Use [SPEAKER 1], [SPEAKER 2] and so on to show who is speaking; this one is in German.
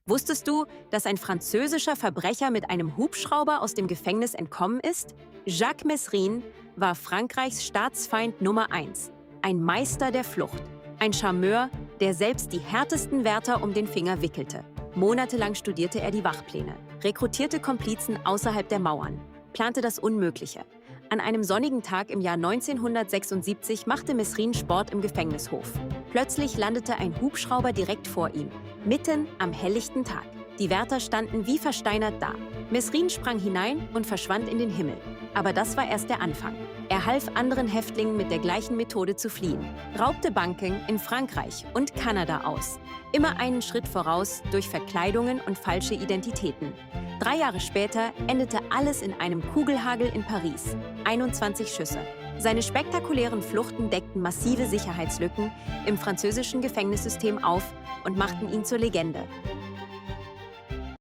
[SPEAKER 1] Wusstest du, dass ein französischer Verbrecher mit einem Hubschrauber aus dem Gefängnis entkommen ist? Jacques Mesrine war Frankreichs Staatsfeind Nummer 1, ein Meister der Flucht, ein Charmeur, der selbst die härtesten Wärter um den Finger wickelte. Monatelang studierte er die Wachpläne, rekrutierte Komplizen außerhalb der Mauern, plante das Unmögliche. An einem sonnigen Tag im Jahr 1976 machte Mesrine Sport im Gefängnishof. Plötzlich landete ein Hubschrauber direkt vor ihm, mitten am helllichten Tag. Die Wärter standen wie versteinert da. Mesrine sprang hinein und verschwand in den Himmel. Aber das war erst der Anfang. Er half anderen Häftlingen mit der gleichen Methode zu fliehen, raubte Banken in Frankreich und Kanada aus. Immer einen Schritt voraus durch Verkleidungen und falsche Identitäten. 3 Jahre später endete alles in einem Kugelhagel in Paris. 21 Schüsse. Seine spektakulären Fluchten deckten massive Sicherheitslücken im französischen Gefängnissystem auf und machten ihn zur Legende.